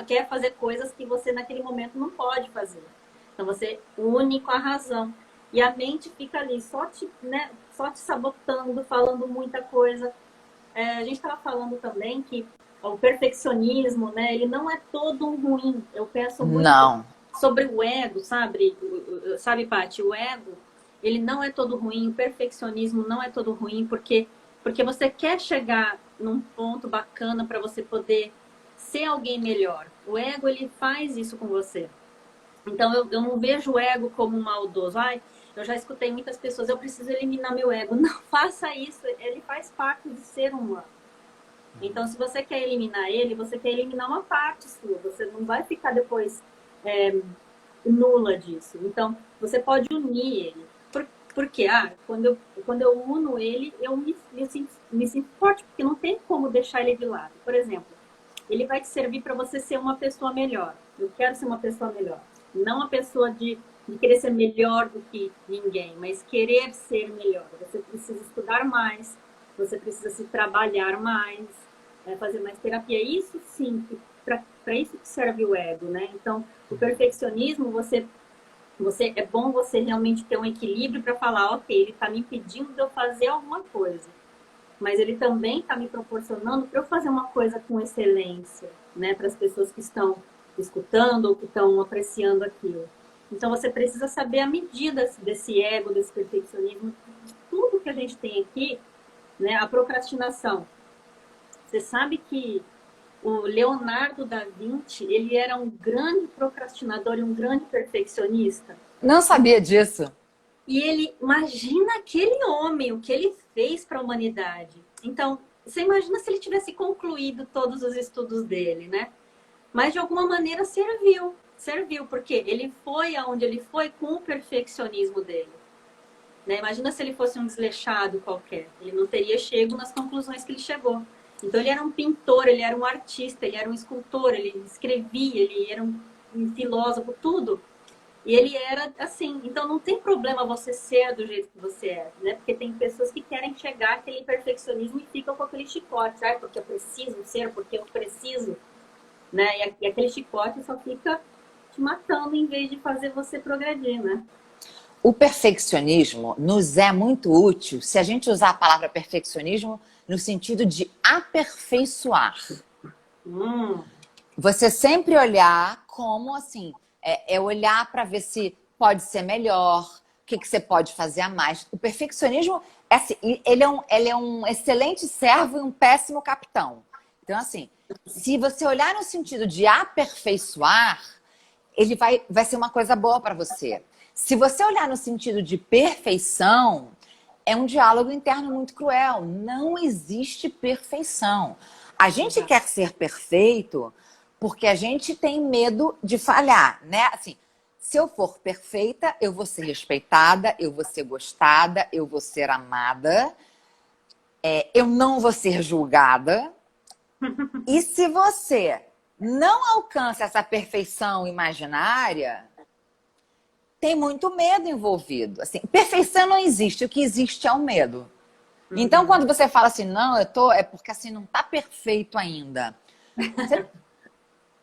quer fazer coisas que você naquele momento não pode fazer. Então você une com a razão. E a mente fica ali só te sabotando, falando muita coisa. A gente estava falando também que o perfeccionismo, né, ele não é todo ruim. Eu penso muito Não. sobre o ego, sabe, Paty? O ego, ele não é todo ruim, o perfeccionismo não é todo ruim, porque você quer chegar num ponto bacana para você poder ser alguém melhor. O ego, ele faz isso com você. Então, eu não vejo o ego como um maldoso. Ai, eu já escutei muitas pessoas, eu preciso eliminar meu ego. Não faça isso, ele faz parte do ser humano. Então, se você quer eliminar ele, você quer eliminar uma parte sua. Você não vai ficar depois nula disso. Então, você pode unir ele. Porque quando eu uno ele, eu me sinto forte, porque não tem como deixar ele de lado. Por exemplo, ele vai te servir para você ser uma pessoa melhor. Eu quero ser uma pessoa melhor. Não uma pessoa de querer ser melhor do que ninguém, mas querer ser melhor. Você precisa estudar mais, você precisa se trabalhar mais, fazer mais terapia. Isso sim, para isso que serve o ego, né? Então, o perfeccionismo, é bom você realmente ter um equilíbrio para falar, ok, ele está me impedindo de eu fazer alguma coisa, mas ele também está me proporcionando para eu fazer uma coisa com excelência, né? Para as pessoas que estão escutando ou que estão apreciando aquilo. Então você precisa saber a medida desse ego, desse perfeccionismo, de tudo que a gente tem aqui, né? A procrastinação. Você sabe que o Leonardo da Vinci, ele era um grande procrastinador e um grande perfeccionista. Não sabia disso. E ele, imagina aquele homem, o que ele fez para a humanidade. Então, você imagina se ele tivesse concluído todos os estudos dele, né? Mas de alguma maneira serviu, porque ele foi aonde ele foi com o perfeccionismo dele. Né? Imagina se ele fosse um desleixado qualquer, ele não teria chego nas conclusões que ele chegou. Então ele era um pintor, ele era um artista, ele era um escultor, ele escrevia, ele era um filósofo, tudo. E ele era assim. Então não tem problema você ser do jeito que você é, né? Porque tem pessoas que querem chegar àquele perfeccionismo e ficam com aquele chicote, sabe? Porque eu preciso ser, porque eu preciso, né? E aquele chicote só fica te matando em vez de fazer você progredir, né? O perfeccionismo nos é muito útil se a gente usar a palavra perfeccionismo no sentido de aperfeiçoar. Você sempre olhar como assim, olhar para ver se pode ser melhor, o que você pode fazer a mais. O perfeccionismo, assim, ele é um excelente servo e um péssimo capitão. Então, assim, se você olhar no sentido de aperfeiçoar, ele vai ser uma coisa boa para você. Se você olhar no sentido de perfeição, é um diálogo interno muito cruel. Não existe perfeição. A gente quer ser perfeito porque a gente tem medo de falhar, né? Assim, se eu for perfeita, eu vou ser respeitada, eu vou ser gostada, eu vou ser amada, eu não vou ser julgada. E se você não alcança essa perfeição imaginária, tem muito medo envolvido. Assim, perfeição não existe, o que existe é o medo. Então, quando você fala assim, não, é porque assim não tá perfeito ainda. Você-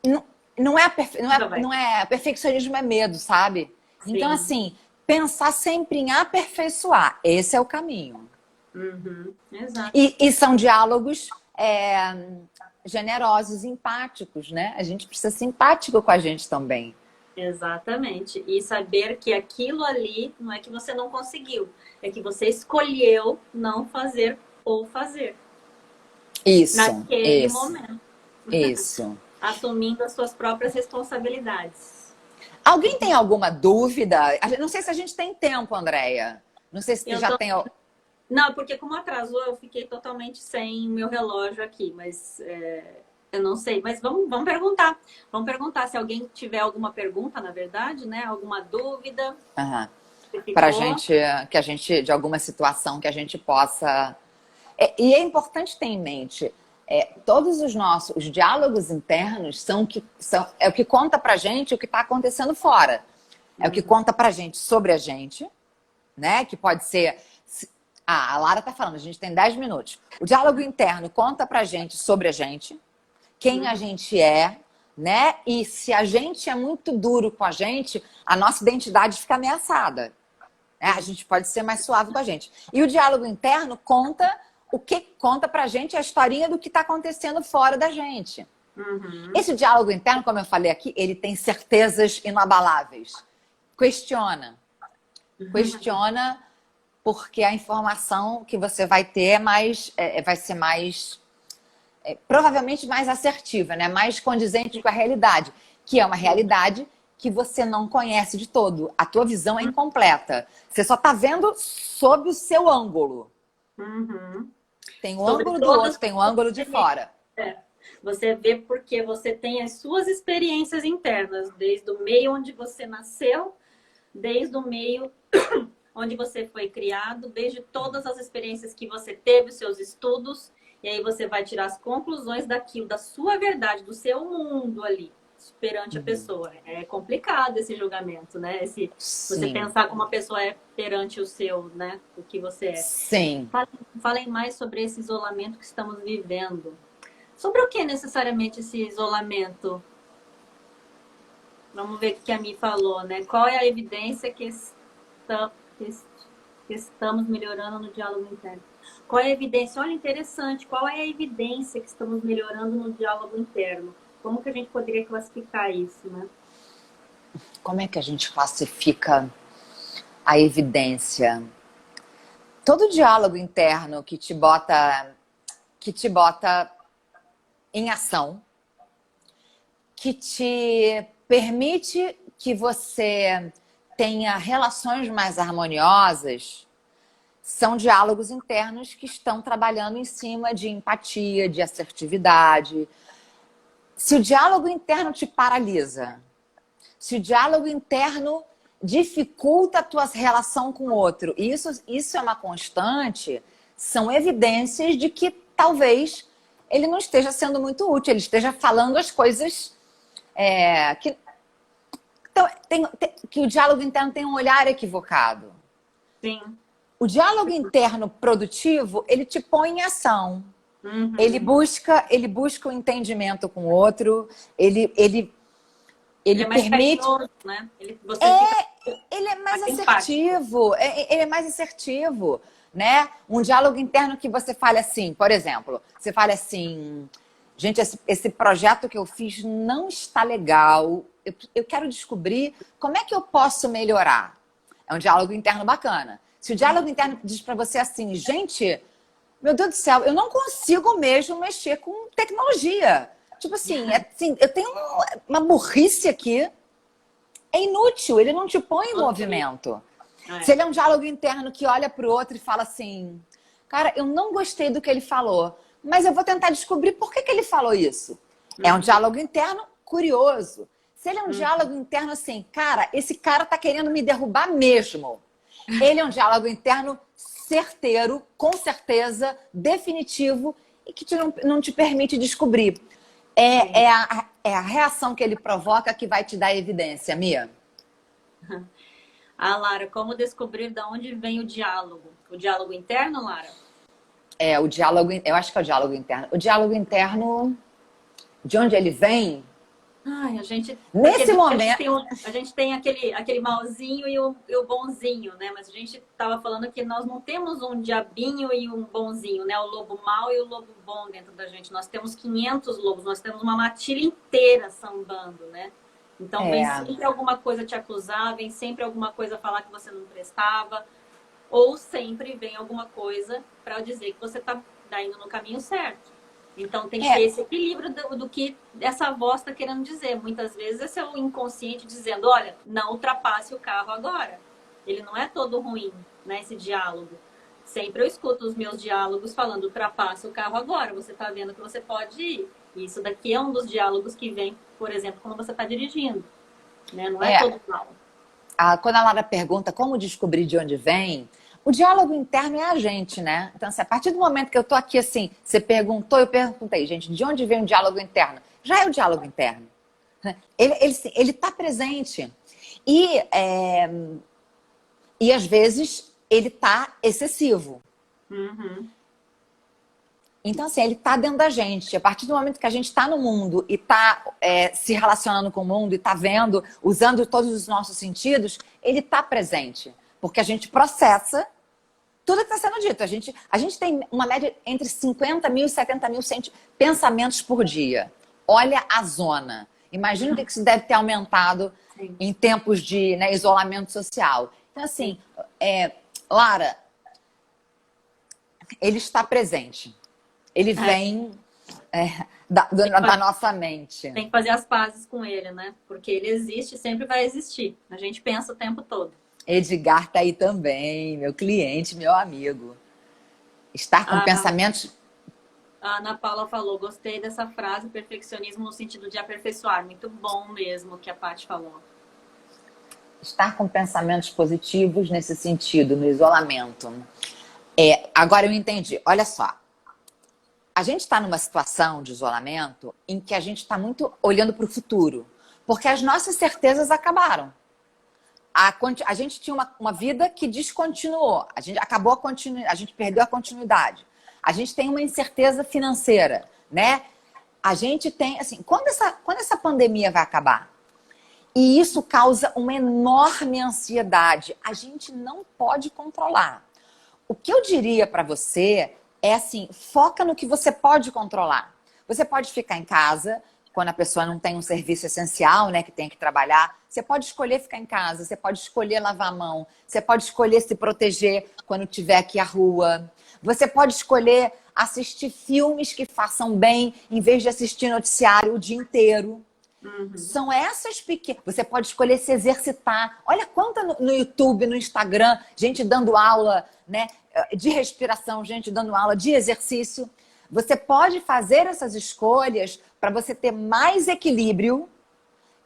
não, não é perfeccionismo, é medo, sabe? Então, Sim. assim, pensar sempre em aperfeiçoar. Esse é o caminho. Uhum. Exato. E são diálogos generosos, empáticos, né? A gente precisa ser empático com a gente também. Exatamente. E saber que aquilo ali não é que você não conseguiu, é que você escolheu não fazer ou fazer Isso, naquele isso, momento, isso. assumindo as suas próprias responsabilidades. Alguém tem alguma dúvida? Não sei se a gente tem tempo, Andréia. Não sei se tu Eu já tô... tem. Não, porque como atrasou, eu fiquei totalmente sem o meu relógio aqui, mas eu não sei. Mas vamos perguntar. Vamos perguntar se alguém tiver alguma pergunta, na verdade, né? Alguma dúvida. Aham. Se Pra ficou. gente, que a gente, de alguma situação que a gente possa. E é importante ter em mente, todos os diálogos internos é o que conta pra gente o que está acontecendo fora. É o que conta pra gente sobre a gente, né? Que pode ser. A Lara tá falando, a gente tem 10 minutos. O diálogo interno conta pra gente sobre a gente, quem a gente é, né? E se a gente é muito duro com a nossa identidade fica ameaçada. Né? A gente pode ser mais suave com a gente. E o diálogo interno conta o que conta pra gente a historinha do que está acontecendo fora da gente. Uhum. Esse diálogo interno, como eu falei aqui, ele tem certezas inabaláveis. Questiona. Questiona porque a informação que você vai ter vai ser mais provavelmente mais assertiva, né? Mais condizente com a realidade, que é uma realidade que você não conhece de todo. A tua visão é incompleta. Você só está vendo sob o seu ângulo. Uhum. Tem o Sobre ângulo do todas outro, tem o ângulo de fora. é, você vê porque você tem as suas experiências internas, desde o meio onde você nasceu, desde o meio onde você foi criado, desde todas as experiências que você teve, os seus estudos, e aí você vai tirar as conclusões daquilo, da sua verdade, do seu mundo ali, perante a pessoa. É complicado esse julgamento, né? Você Sim, pensar como a pessoa é perante o seu, né? O que você é. sim. Falem mais sobre esse isolamento que estamos vivendo. Sobre o que necessariamente esse isolamento? Vamos ver o que a Mi falou, né? Qual é a evidência que estamos melhorando no diálogo interno? Qual é a evidência? Olha, interessante. Qual é a evidência que estamos melhorando no diálogo interno? Como que a gente poderia classificar isso, né? Como é que a gente classifica a evidência? Todo diálogo interno que te bota em ação, que te permite que você tenha relações mais harmoniosas, são diálogos internos que estão trabalhando em cima de empatia, de assertividade. Se o diálogo interno te paralisa, se o diálogo interno dificulta a tua relação com o outro, isso é uma constante, são evidências de que talvez ele não esteja sendo muito útil, ele esteja falando as coisas então, que o diálogo interno tem um olhar equivocado. Sim. O diálogo interno produtivo, ele te põe em ação. Uhum. Ele busca o entendimento com o outro, ele Ele é mais permite. carinhoso, né? Você fica Ele é mais empático. assertivo, ele é mais assertivo, né? Um diálogo interno que você fale assim, por exemplo, você fale assim, gente, esse projeto que eu fiz não está legal, eu quero descobrir como é que eu posso melhorar. É um diálogo interno bacana. Se o diálogo interno diz para você assim, gente, meu Deus do céu, eu não consigo mesmo mexer com tecnologia. Tipo assim, eu tenho uma burrice aqui. É inútil, ele não te põe em movimento. Se ele é um diálogo interno que olha para o outro e fala assim, cara, eu não gostei do que ele falou, mas eu vou tentar descobrir por que ele falou isso. É um diálogo interno curioso. Se ele é um diálogo interno assim, cara, esse cara tá querendo me derrubar mesmo. Ele é um diálogo interno certeiro, com certeza, definitivo e que não te permite descobrir. É a reação que ele provoca que vai te dar evidência, Mia. Ah, Lara, como descobrir de onde vem o diálogo? O diálogo interno, Lara? É, o diálogo, eu acho que é o diálogo interno. O diálogo interno, de onde ele vem, Ai, porque nesse momento. a gente tem aquele malzinho e o bonzinho, né? Mas a gente estava falando que nós não temos um diabinho e um bonzinho, né? O lobo mau e o lobo bom dentro da gente. Nós temos 500 lobos, nós temos uma matilha inteira sambando, né? Então vem É, sempre alguma coisa te acusar, vem sempre alguma coisa falar que você não prestava, ou sempre vem alguma coisa para dizer que você está indo no caminho certo. Então tem que ter é, esse equilíbrio do que essa voz está querendo dizer. Muitas vezes é seu inconsciente dizendo, olha, não ultrapasse o carro agora. Ele não é todo ruim, né, esse diálogo. Sempre eu escuto os meus diálogos falando, ultrapasse o carro agora. Você está vendo que você pode ir. Isso daqui é um dos diálogos que vem, por exemplo, quando você está dirigindo. Né? Não é é. todo mal. Quando a Lara pergunta como descobrir de onde vem, o diálogo interno é a gente, né? Então, assim, a partir do momento que eu tô aqui, assim, você perguntou, eu perguntei, gente, de onde vem o diálogo interno? Já é o diálogo interno. Ele tá presente. E, e às vezes ele tá excessivo. Uhum. Então, assim, ele tá dentro da gente. A partir do momento que a gente tá no mundo e tá se relacionando com o mundo e tá vendo, usando todos os nossos sentidos, ele tá presente. Porque a gente processa tudo que está sendo dito. A gente tem uma média entre 50 mil e 70 mil pensamentos por dia. Olha a zona. Imagina o que isso deve ter aumentado Sim. em tempos de, né, isolamento social. Então, assim, Lara, ele está presente. Ele vem da nossa mente. Tem que fazer as pazes com ele, né? Porque ele existe e sempre vai existir. A gente pensa o tempo todo. Edgar tá aí também, meu cliente, meu amigo. Estar com pensamentos. A Ana Paula falou, gostei dessa frase, perfeccionismo no sentido de aperfeiçoar. Muito bom mesmo que a Paty falou. Estar com pensamentos positivos nesse sentido, no isolamento. Agora eu entendi. Olha só. A gente está numa situação de isolamento em que a gente está muito olhando para o futuro. Porque as nossas certezas acabaram. A gente tinha uma vida que descontinuou. A gente acabou a gente perdeu a continuidade. A gente tem uma incerteza financeira, né? A gente tem, assim, quando essa pandemia vai acabar? E isso causa uma enorme ansiedade. A gente não pode controlar. O que eu diria para você é assim, foca no que você pode controlar. Você pode ficar em casa, quando a pessoa não tem um serviço essencial, né, que tem que trabalhar, você pode escolher ficar em casa, você pode escolher lavar a mão, você pode escolher se proteger quando tiver aqui à rua. Você pode escolher assistir filmes que façam bem, em vez de assistir noticiário o dia inteiro. Uhum. São essas pequenas. Você pode escolher se exercitar. Olha quanta no YouTube, no Instagram, gente dando aula, né, de respiração, gente dando aula de exercício. Você pode fazer essas escolhas para você ter mais equilíbrio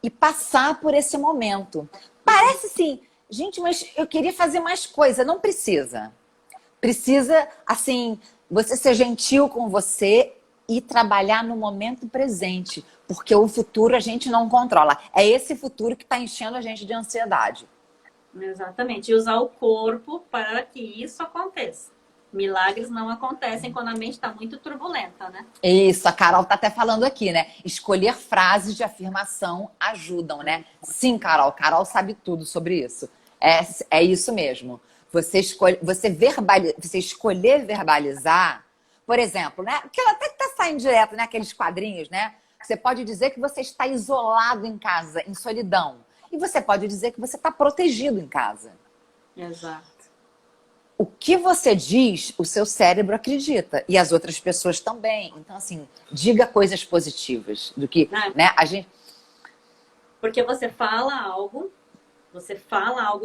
e passar por esse momento. Parece assim, gente, mas eu queria fazer mais coisa. Não precisa. Precisa, assim, você ser gentil com você e trabalhar no momento presente. Porque o futuro a gente não controla. É esse futuro que está enchendo a gente de ansiedade. Exatamente. E usar o corpo para que isso aconteça. Milagres não acontecem quando a mente está muito turbulenta, né? Isso, a Carol tá até falando aqui, né? Escolher frases de afirmação ajudam, né? Sim, Carol. Carol sabe tudo sobre isso. É isso mesmo. Você escolher verbalizar, por exemplo, né? Que até que tá saindo direto, né? Aqueles quadrinhos, né? Você pode dizer que você está isolado em casa, em solidão. E você pode dizer que você está protegido em casa. Exato. O que você diz, o seu cérebro acredita. E as outras pessoas também. Então, assim, diga coisas positivas. Do que, né, a gente... Porque você fala algo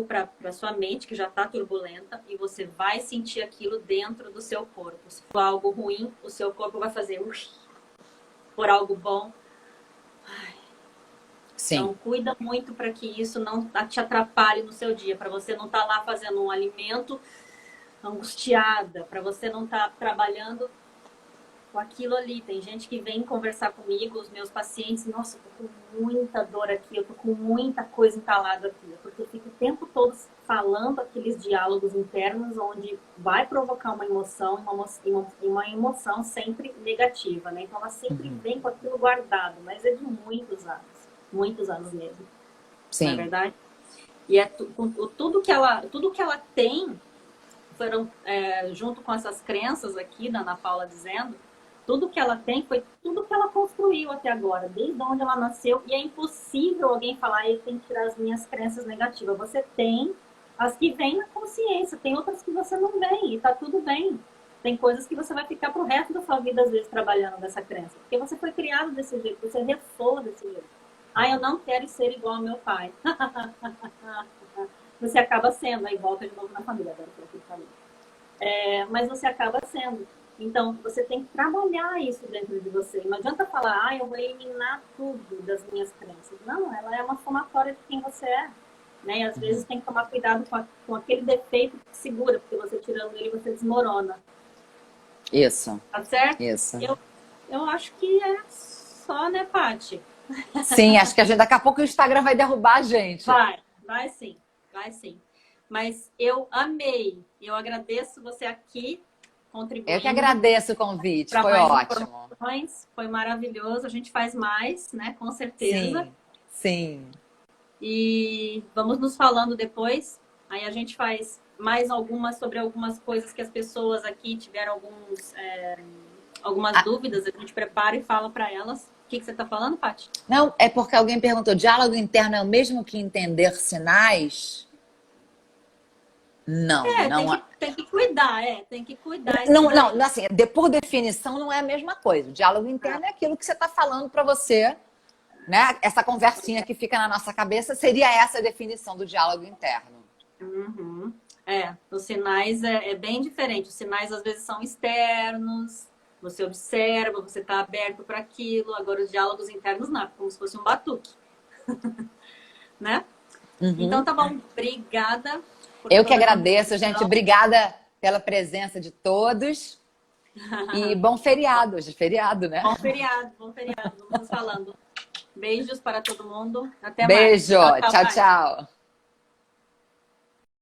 para sua mente que já está turbulenta e você vai sentir aquilo dentro do seu corpo. Se for algo ruim, o seu corpo vai fazer por algo bom. Sim. Então, cuida muito para que isso não te atrapalhe no seu dia, para você não estar lá fazendo um alimento angustiada, para você não estar trabalhando com aquilo ali. Tem gente que vem conversar comigo, os meus pacientes, nossa, eu tô com muita dor aqui, eu tô com muita coisa entalada aqui, porque eu fico o tempo todo falando aqueles diálogos internos onde vai provocar uma emoção, uma emoção sempre negativa, né? Então ela sempre vem com aquilo guardado, mas é de muitos anos mesmo, não é Sim. verdade? E é tudo que ela tem, foram, junto com essas crenças aqui da Ana Paula dizendo, tudo que ela tem foi tudo que ela construiu até agora, desde onde ela nasceu, e é impossível alguém falar, eu tenho que tirar as minhas crenças negativas. Você tem as que vêm na consciência, tem outras que você não vem, e tá tudo bem. Tem coisas que você vai ficar pro resto da sua vida, às vezes, trabalhando dessa crença, porque você foi criado desse jeito, você ressoa desse jeito. Ah, eu não quero ser igual ao meu pai. Você acaba sendo, aí volta de novo na família, agora que eu falei. Mas você acaba sendo. Então, você tem que trabalhar isso dentro de você. Não adianta falar, eu vou eliminar tudo das minhas crenças. Não, ela é uma somatória de quem você é. Né? E às vezes tem que tomar cuidado com aquele defeito que segura, porque você tirando ele, você desmorona. Isso. Tá certo? Isso. Eu acho que é só, né, Paty? Sim, acho que daqui a pouco o Instagram vai derrubar a gente. Vai sim. Mas eu amei. Eu agradeço você aqui contribuindo. Eu que agradeço o convite, foi ótimo. Foi maravilhoso. A gente faz mais, né? Com certeza. Sim. E vamos nos falando depois. Aí a gente faz mais sobre algumas coisas que as pessoas aqui tiveram algumas dúvidas. A gente prepara e fala para elas. O que você está falando, Paty? Não, é porque alguém perguntou, diálogo interno é o mesmo que entender sinais? Não, não. Tem que cuidar, tem que cuidar. Não, assim, por definição não é a mesma coisa. O diálogo interno é aquilo que você está falando para você, né? Essa conversinha que fica na nossa cabeça seria essa a definição do diálogo interno. Uhum. Os sinais é bem diferente. Os sinais às vezes são externos, você observa, você está aberto para aquilo. Agora os diálogos internos não, como se fosse um batuque. Né? Então tá bom, obrigada. Eu que agradeço, gente. Obrigada pela presença de todos. E bom feriado. Hoje é feriado, né? Bom feriado. Vamos falando. Beijos para todo mundo. Até mais. Beijo. Tchau.